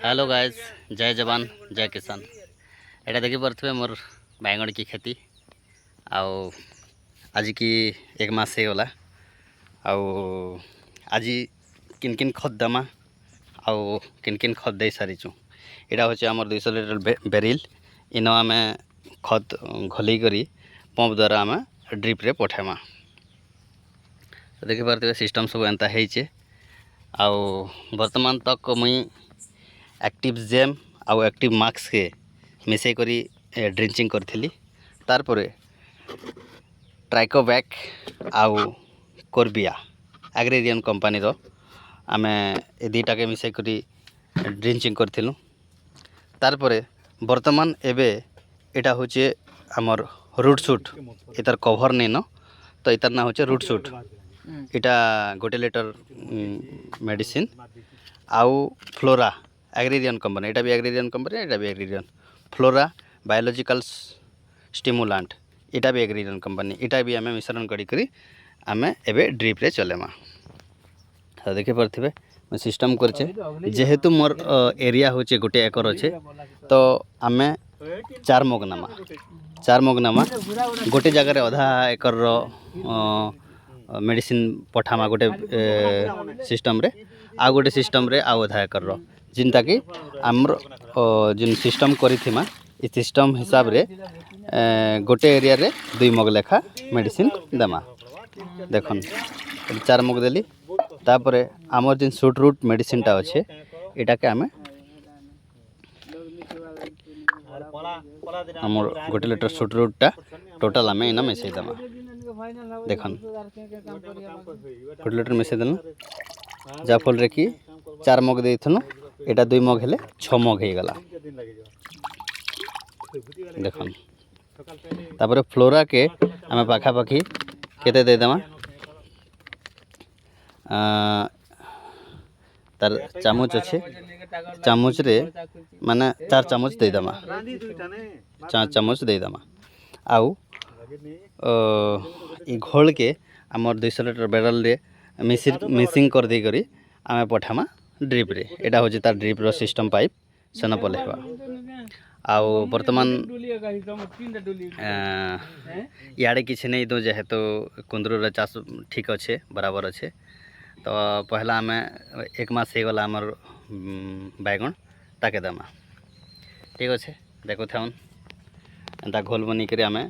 Hello guys, जय जवान जय किसान। एटा देखि पारे मोर बैंगन की खेती आउ आज की एक मास हो गला। आउ आज किन किन खत देमा आउ किन किन खत दे सारीचु। यहाँ हूँ आम 200 लिटर बेरिल इन आम खत घल करी पंप द्वारा आम ड्रिप रे पठाइमा। देखि पारे सिस्टम सब एंता है। आउ वर्तमान तक मुई एक्टिव जेम आउ एक्टिव मार्क्स के मिसई करी ड्रिंचिंग करथिली। तार परे ट्राइकोबैक आउ कोर्बिया एग्रेरियन कंपनी रो आमे ए दुटा के मिसई करी ड्रिंचिंग करथिलु। तार परे वर्तमान एबे एटा होचे हमर रूट शूट इतार कवर नहीं न, तो इतार ना होचे रूट शूट। इटा गोटे लिटर मेडिसिन आउ फ्लोरा एग्रेरियन कंपनी, एटा भी एग्रेरियन कंपनी, एटा भी एग्रेरियन। फ्लोरा बायोलॉजिकल स्टिमुलांट इटा भी एग्रेरियन कंपनी। इटा भी आमे मिश्रण करी आमे एबे ड्रिप रे चलेमा। तो देखि पारथिबे मैं सिस्टम करछे। जेहेतु मोर एरिया होचे गोटे एकर अच्छे, तो आमे 4 मग नामा गोटे जगह रे आधा एकर रो मेडिसिन पठामा गोटे सिस्टम रे, आ गोटे सिस्टम रे आ आधा एकर रो, जिनता कि आमर जिन सिस्टम करिथिमा इ सिस्टम हिसाब रे गोटे एरिया रे 2 मग लेखा मेडिसिन देमा। देखन 4 मग देली। तापरे आमर जिन शूट रूट मेडिसिन टा अच्छे एटा के आमे आमर गोटे लिटर शूट रूट टा टोटल आमे इना मिसई देमा। देखन गोटे लिटर मिसई देलु, जा फल रे कि 4 मग देइथनु एटा 2 मग हेले 6 मग हे गला। देखन तापरे फ्लोरा के आमे पाखा पाखी केते दे देमा। तार चामच अच्छे, चामच रे माने 4 चामच दे देमा, 4 चामच दे देमा। आउ ई घोल के आमर 200 लिटर बेरल रे मिसिंग कर दे करी आमे पठामा ड्रिप रे। एटा होचे तार ड्रिप रो सिस्टम पाइप सेन पलेवा। आउ वर्तमान इे किसी नहीं दो, जेहेतु कुंदरू चाष ठीक अच्छे बराबर अच्छे। तो पहला आम 1 मास हो गला आमर बैगन ताके देमा। ठीक अच्छे, देखो था एंता घोल बनी करी आमे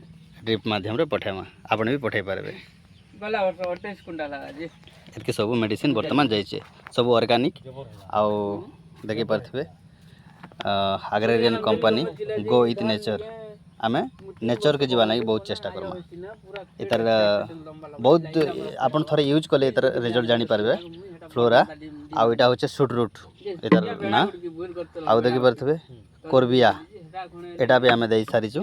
ड्रिप माध्यम रे पठाइमा। आपने भी पठाई पारबे। इतके सब मेडिसिन वर्तमान जाइए सब ऑर्गेनिक। आउ देखि पारथिबे agrarian company go with nature. आमे नेचर के जीवा नहीं बहुत चेष्टा करमा। इतर बहुत आपन थोड़े यूज कले इतर रिजल्ट जानी पारबे। फ्लोरा आउ इटा होचे शूट रूट इतर ना। आउ देखि पारथिबे कोर्बिया एटा भी आमे देई सारिचु।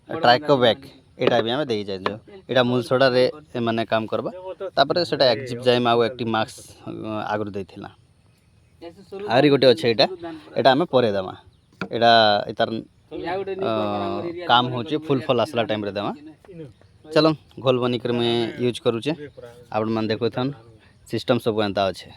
ट्राइकोबैक एटा भी आमे देई जाइजो। एटा मूलसोडा रे माने काम करबा। तापरे सेटा एक्जिप जाइम आउ एक्टिव मार्क्स आगु देथिला। आरी गोटे अच्छे एटा आमे परे देमा। एटा इतार काम होचे फुल फल आसला टाइम रे देमा। चलो घोल बनी कर मैं यूज करूचे। आपण मन देखो थन सिस्टम सब एंता अच्छे।